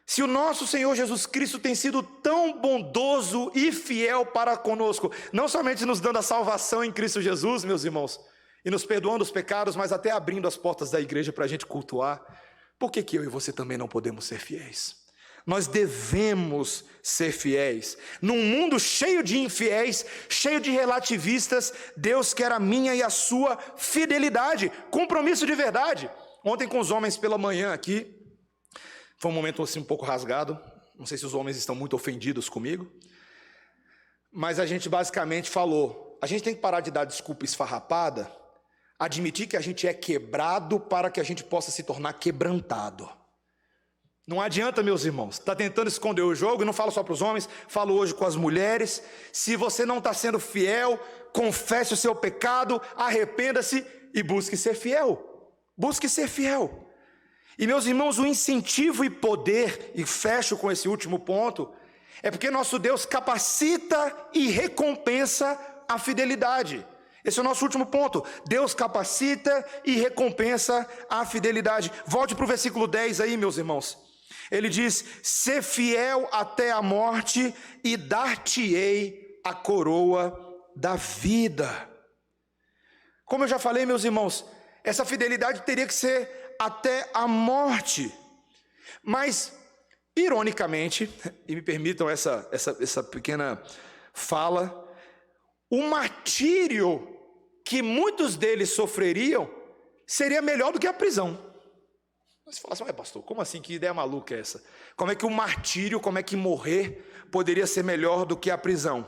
Se o nosso Senhor Jesus Cristo tem sido tão bondoso e fiel para conosco, não somente nos dando a salvação em Cristo Jesus, meus irmãos, e nos perdoando os pecados, mas até abrindo as portas da igreja para a gente cultuar, por que eu e você também não podemos ser fiéis? Nós devemos ser fiéis. Num mundo cheio de infiéis, cheio de relativistas, Deus quer a minha e a sua fidelidade, compromisso de verdade. Ontem com os homens pela manhã aqui, foi um momento assim um pouco rasgado, não sei se os homens estão muito ofendidos comigo, mas a gente basicamente falou, a gente tem que parar de dar desculpa esfarrapada, admitir que a gente é quebrado para que a gente possa se tornar quebrantado. Não adianta, meus irmãos, está tentando esconder o jogo, e não falo só para os homens, falo hoje com as mulheres. Se você não está sendo fiel, confesse o seu pecado, arrependa-se e busque ser fiel. Busque ser fiel. E meus irmãos, o incentivo e poder, e fecho com esse último ponto, é porque nosso Deus capacita e recompensa a fidelidade. Esse é o nosso último ponto. Deus capacita e recompensa a fidelidade. Volte para o versículo 10 aí, meus irmãos. Ele diz: ser fiel até a morte e dar-te-ei a coroa da vida. Como eu já falei, meus irmãos, essa fidelidade teria que ser até a morte. Mas, ironicamente, e me permitam essa pequena fala, o martírio que muitos deles sofreriam seria melhor do que a prisão. Você fala assim: ué, pastor, como assim? Que ideia maluca é essa? Como é que o martírio, como é que morrer poderia ser melhor do que a prisão?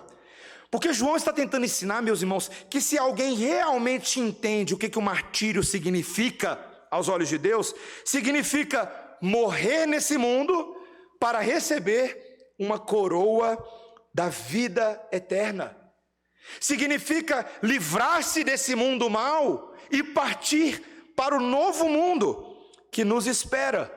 Porque João está tentando ensinar, meus irmãos, que se alguém realmente entende o que o martírio significa aos olhos de Deus, significa morrer nesse mundo para receber uma coroa da vida eterna. Significa livrar-se desse mundo mau e partir para o novo mundo que nos espera,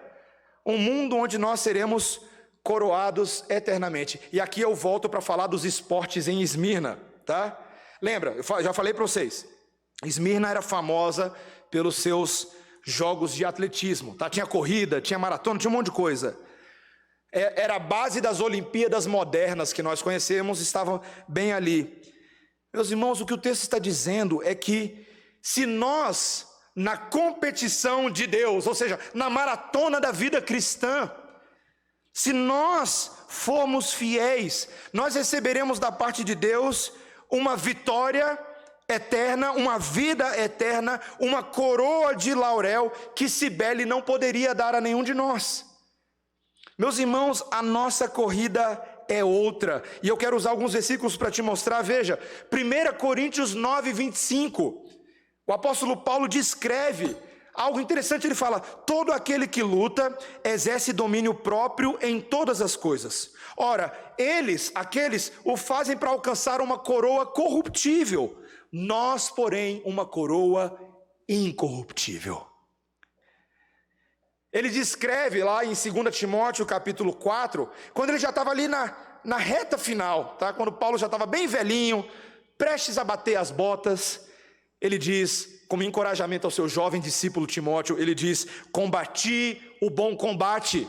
um mundo onde nós seremos coroados eternamente. E aqui eu volto para falar dos esportes em Esmirna, tá? Lembra, eu já falei para vocês, Esmirna era famosa pelos seus jogos de atletismo, tá? Tinha corrida, tinha maratona, tinha um monte de coisa. Era a base das Olimpíadas modernas que nós conhecemos, estavam bem ali. Meus irmãos, o que o texto está dizendo é que se nós, na competição de Deus, ou seja, na maratona da vida cristã, se nós formos fiéis, nós receberemos da parte de Deus uma vitória eterna, uma vida eterna, uma coroa de laurel que Cibele não poderia dar a nenhum de nós. Meus irmãos, a nossa corrida é outra, e eu quero usar alguns versículos para te mostrar. Veja, 1 Coríntios 9, 25, o apóstolo Paulo descreve algo interessante. Ele fala: todo aquele que luta exerce domínio próprio em todas as coisas. Ora, aqueles o fazem para alcançar uma coroa corruptível, nós, porém, uma coroa incorruptível. Ele descreve lá em 2 Timóteo capítulo 4, quando ele já estava ali na reta final, tá? Quando Paulo já estava bem velhinho, prestes a bater as botas, ele diz, como encorajamento ao seu jovem discípulo Timóteo, ele diz: combati o bom combate,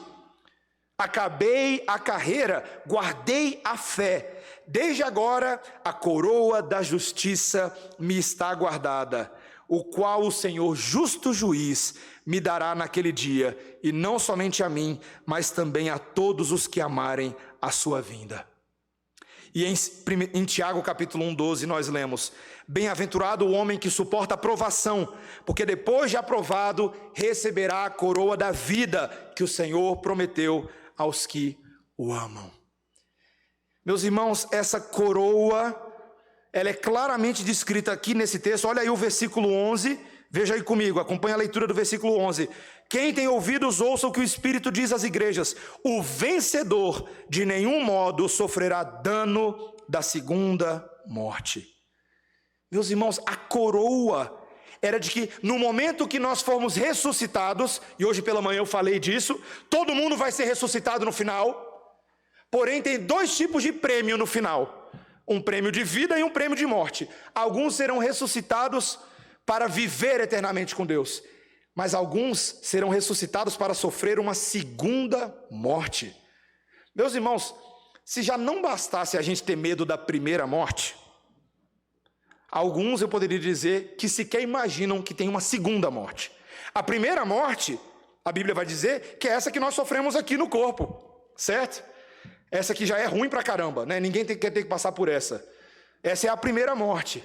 acabei a carreira, guardei a fé, desde agora a coroa da justiça me está guardada, o qual o Senhor justo juiz me dará naquele dia, e não somente a mim, mas também a todos os que amarem a sua vinda. E em Tiago capítulo 1, 12 nós lemos: bem-aventurado o homem que suporta a provação, porque depois de aprovado receberá a coroa da vida que o Senhor prometeu aos que o amam. Meus irmãos, essa coroa, ela é claramente descrita aqui nesse texto. Olha aí o versículo 11, veja aí comigo, acompanha a leitura do versículo 11. Quem tem ouvidos, ouça o que o Espírito diz às igrejas: o vencedor de nenhum modo sofrerá dano da segunda morte. Meus irmãos, a coroa era de que no momento que nós formos ressuscitados, e hoje pela manhã eu falei disso, todo mundo vai ser ressuscitado no final, porém tem dois tipos de prêmio no final, um prêmio de vida e um prêmio de morte. Alguns serão ressuscitados para viver eternamente com Deus, mas alguns serão ressuscitados para sofrer uma segunda morte. Meus irmãos, se já não bastasse a gente ter medo da primeira morte, alguns eu poderia dizer que sequer imaginam que tem uma segunda morte. A primeira morte, a Bíblia vai dizer que é essa que nós sofremos aqui no corpo, certo? Essa que já é ruim pra caramba, né? Ninguém quer ter que passar por essa. Essa é a primeira morte.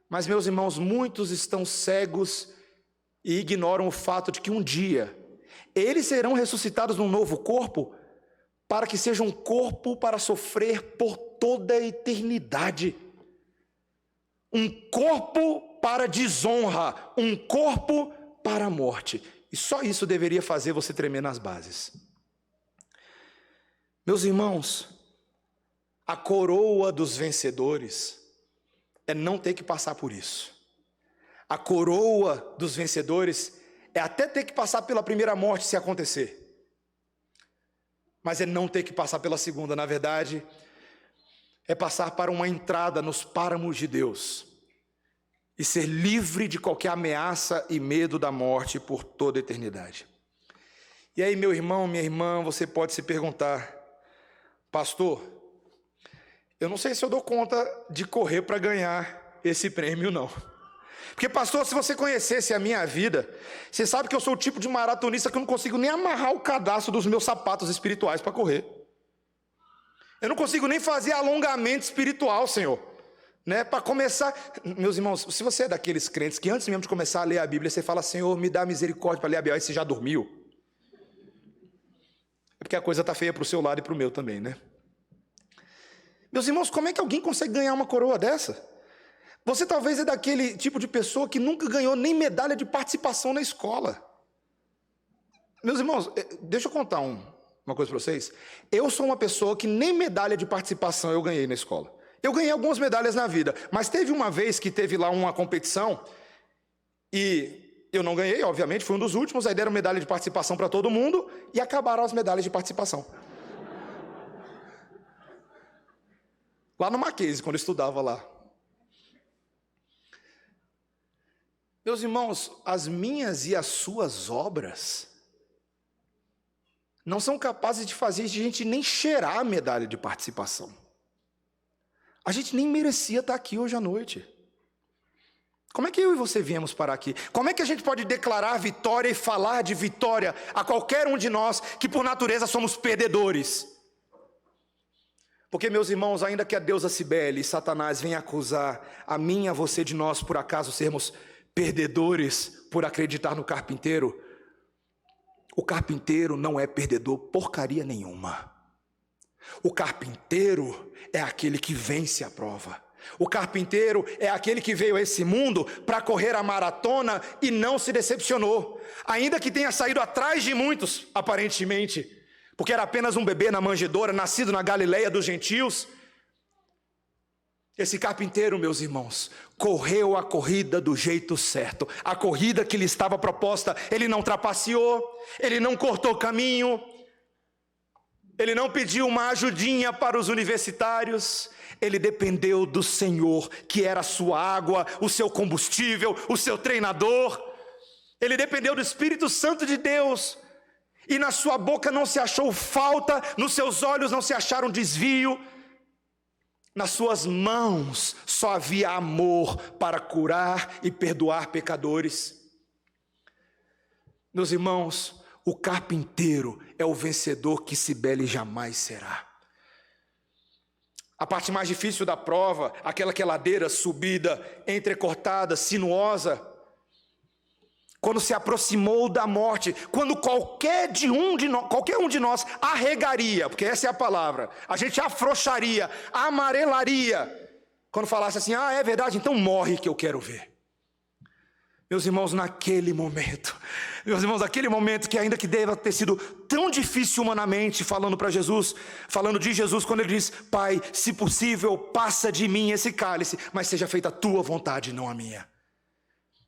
Mas, meus irmãos, muitos estão cegos e ignoram o fato de que um dia eles serão ressuscitados num novo corpo, para que seja um corpo para sofrer por toda a eternidade. Um corpo para desonra, um corpo para a morte. E só isso deveria fazer você tremer nas bases. Meus irmãos, a coroa dos vencedores é não ter que passar por isso. A coroa dos vencedores é até ter que passar pela primeira morte se acontecer, mas é não ter que passar pela segunda. Na verdade, é passar para uma entrada nos páramos de Deus e ser livre de qualquer ameaça e medo da morte por toda a eternidade. E aí, meu irmão, minha irmã, você pode se perguntar: pastor, eu não sei se eu dou conta de correr para ganhar esse prêmio, não. Porque, pastor, se você conhecesse a minha vida, você sabe que eu sou o tipo de maratonista que eu não consigo nem amarrar o cadastro dos meus sapatos espirituais para correr. Eu não consigo nem fazer alongamento espiritual, Senhor. Né? Para começar, meus irmãos, se você é daqueles crentes que antes mesmo de começar a ler a Bíblia, você fala: Senhor, me dá misericórdia para ler a Bíblia, aí você já dormiu. É porque a coisa está feia para o seu lado e para o meu também, né? Meus irmãos, como é que alguém consegue ganhar uma coroa dessa? Você talvez é daquele tipo de pessoa que nunca ganhou nem medalha de participação na escola. Meus irmãos, deixa eu contar uma coisa para vocês. Eu sou uma pessoa que nem medalha de participação eu ganhei na escola. Eu ganhei algumas medalhas na vida, mas teve uma vez que teve lá uma competição e eu não ganhei, obviamente, fui um dos últimos, aí deram medalha de participação para todo mundo e acabaram as medalhas de participação. Lá no Mackenzie, quando eu estudava lá. Meus irmãos, as minhas e as suas obras não são capazes de fazer a gente nem cheirar a medalha de participação. A gente nem merecia estar aqui hoje à noite. Como é que eu e você viemos parar aqui? Como é que a gente pode declarar vitória e falar de vitória a qualquer um de nós que por natureza somos perdedores? Porque, meus irmãos, ainda que a deusa Cibele e Satanás venham acusar a mim e a você de nós por acaso sermos perdedores por acreditar no carpinteiro, o carpinteiro não é perdedor porcaria nenhuma. O carpinteiro é aquele que vence a prova. O carpinteiro é aquele que veio a esse mundo para correr a maratona e não se decepcionou, ainda que tenha saído atrás de muitos, aparentemente, porque era apenas um bebê na manjedoura, nascido na Galileia dos gentios. Esse carpinteiro, meus irmãos, correu a corrida do jeito certo. A corrida que lhe estava proposta, ele não trapaceou, ele não cortou caminho, ele não pediu uma ajudinha para os universitários. Ele dependeu do Senhor, que era a sua água, o seu combustível, o seu treinador. Ele dependeu do Espírito Santo de Deus. E na sua boca não se achou falta, nos seus olhos não se acharam desvio. Nas suas mãos só havia amor para curar e perdoar pecadores. Meus irmãos, o carpinteiro é o vencedor que Cibele jamais será. A parte mais difícil da prova, aquela que é ladeira subida, entrecortada, sinuosa, quando se aproximou da morte, quando qualquer um de nós arregaria, porque essa é a palavra, a gente afrouxaria, amarelaria, quando falasse assim: ah, é verdade, então morre que eu quero ver. Meus irmãos, naquele momento que ainda que deva ter sido tão difícil humanamente, falando de Jesus, quando ele diz: Pai, se possível, passa de mim esse cálice, mas seja feita a tua vontade, não a minha.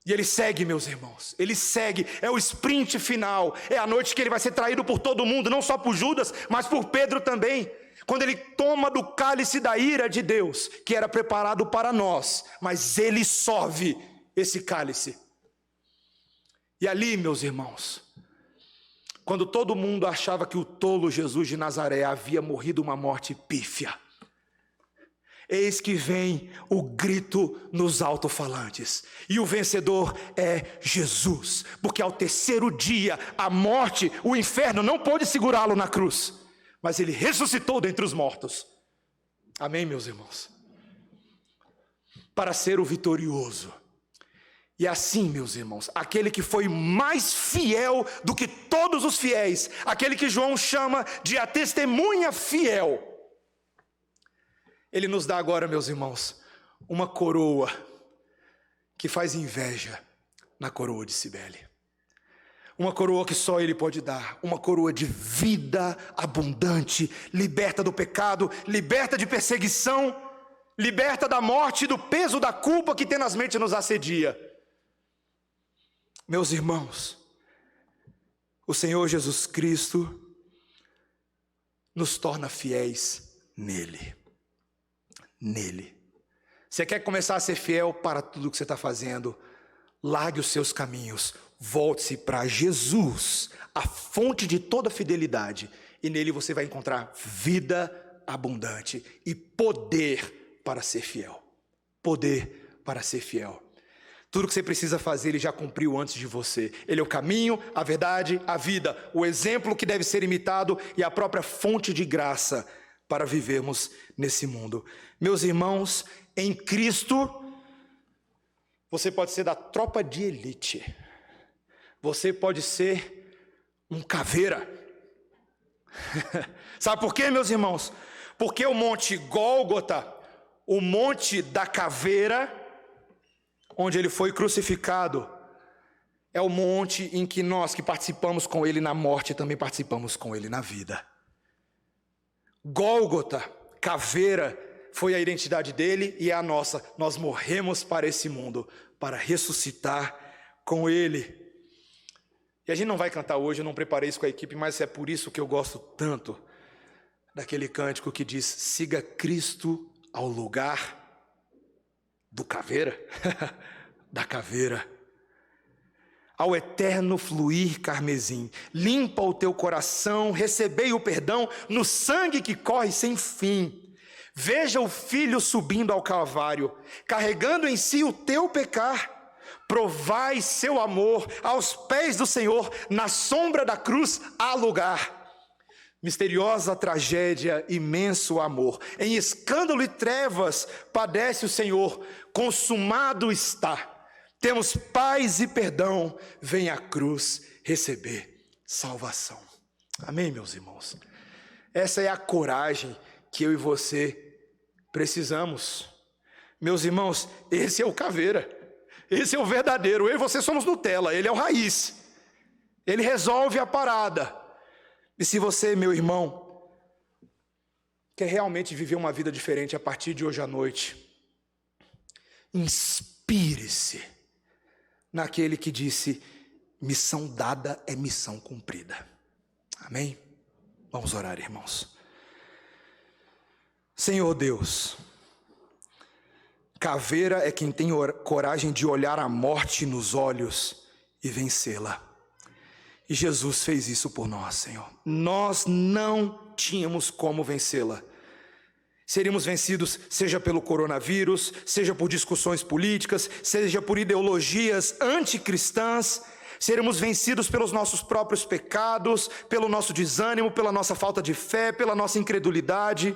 E ele segue, meus irmãos, ele segue, é o sprint final, é a noite que ele vai ser traído por todo mundo, não só por Judas, mas por Pedro também. Quando ele toma do cálice da ira de Deus, que era preparado para nós, mas ele sorve esse cálice. E ali, meus irmãos, quando todo mundo achava que o tolo Jesus de Nazaré havia morrido uma morte pífia, eis que vem o grito nos alto-falantes, e o vencedor é Jesus, porque ao terceiro dia, a morte, o inferno não pôde segurá-lo na cruz, mas ele ressuscitou dentre os mortos. Amém, meus irmãos? Para ser o vitorioso. E assim, meus irmãos, aquele que foi mais fiel do que todos os fiéis, aquele que João chama de a testemunha fiel, ele nos dá agora, meus irmãos, uma coroa que faz inveja na coroa de Cibele. Uma coroa que só ele pode dar, uma coroa de vida abundante, liberta do pecado, liberta de perseguição, liberta da morte e do peso da culpa que tenazmente nos assedia. Meus irmãos, o Senhor Jesus Cristo nos torna fiéis nele. Nele. Você quer começar a ser fiel para tudo que você está fazendo? Largue os seus caminhos, volte-se para Jesus, a fonte de toda fidelidade, e nele você vai encontrar vida abundante e poder para ser fiel. Poder para ser fiel. Tudo que você precisa fazer, ele já cumpriu antes de você. Ele é o caminho, a verdade, a vida, o exemplo que deve ser imitado e a própria fonte de graça para vivermos nesse mundo. Meus irmãos, em Cristo, você pode ser da tropa de elite. Você pode ser um caveira. Sabe por quê, meus irmãos? Porque o monte Gólgota, o monte da caveira, onde ele foi crucificado, é o monte em que nós que participamos com ele na morte, também participamos com ele na vida. Gólgota, caveira, foi a identidade dele e é a nossa. Nós morremos para esse mundo, para ressuscitar com ele. E a gente não vai cantar hoje, eu não preparei isso com a equipe, mas é por isso que eu gosto tanto daquele cântico que diz: siga Cristo ao lugar do caveira, da caveira, ao eterno fluir carmesim, limpa o teu coração, recebei o perdão no sangue que corre sem fim. Veja o Filho subindo ao Calvário, carregando em si o teu pecar. Provai seu amor aos pés do Senhor, na sombra da cruz há lugar. Misteriosa tragédia, imenso amor, em escândalo e trevas padece o Senhor, consumado está. Temos paz e perdão, vem a cruz receber salvação. Amém, meus irmãos? Essa é a coragem que eu e você precisamos. Meus irmãos, esse é o caveira, esse é o verdadeiro. Eu e você somos Nutella, ele é o raiz. Ele resolve a parada. E se você, meu irmão, quer realmente viver uma vida diferente a partir de hoje à noite, inspire-se naquele que disse: missão dada é missão cumprida. Amém? Vamos orar, irmãos. Senhor Deus, caveira é quem tem coragem de olhar a morte nos olhos e vencê-la. E Jesus fez isso por nós, Senhor. Nós não tínhamos como vencê-la. Seríamos vencidos seja pelo coronavírus, seja por discussões políticas, seja por ideologias anticristãs. Seremos vencidos pelos nossos próprios pecados, pelo nosso desânimo, pela nossa falta de fé, pela nossa incredulidade.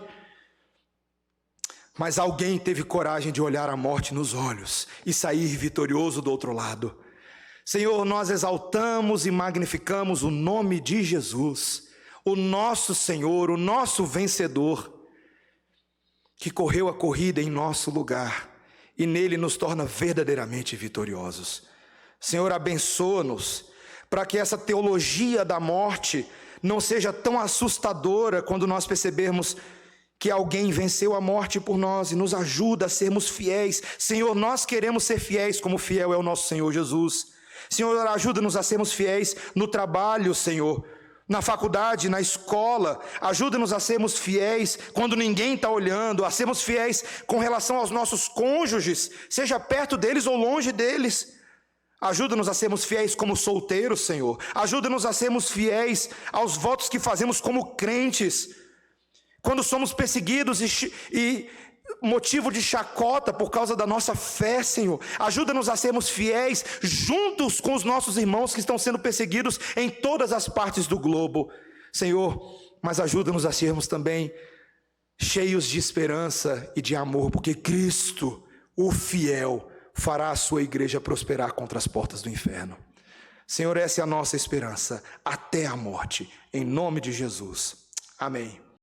Mas alguém teve coragem de olhar a morte nos olhos e sair vitorioso do outro lado. Senhor, nós exaltamos e magnificamos o nome de Jesus, o nosso Senhor, o nosso vencedor, que correu a corrida em nosso lugar e nele nos torna verdadeiramente vitoriosos. Senhor, abençoa-nos para que essa teologia da morte não seja tão assustadora quando nós percebermos que alguém venceu a morte por nós e nos ajuda a sermos fiéis. Senhor, nós queremos ser fiéis como fiel é o nosso Senhor Jesus. Senhor, ajuda-nos a sermos fiéis no trabalho, Senhor, na faculdade, na escola. Ajuda-nos a sermos fiéis quando ninguém está olhando, a sermos fiéis com relação aos nossos cônjuges, seja perto deles ou longe deles. Ajuda-nos a sermos fiéis como solteiros, Senhor. Ajuda-nos a sermos fiéis aos votos que fazemos como crentes. Quando somos perseguidos e motivo de chacota por causa da nossa fé, Senhor. Ajuda-nos a sermos fiéis juntos com os nossos irmãos que estão sendo perseguidos em todas as partes do globo, Senhor. Mas ajuda-nos a sermos também cheios de esperança e de amor, porque Cristo, o fiel, fará a sua igreja prosperar contra as portas do inferno. Senhor, essa é a nossa esperança até a morte, em nome de Jesus. Amém.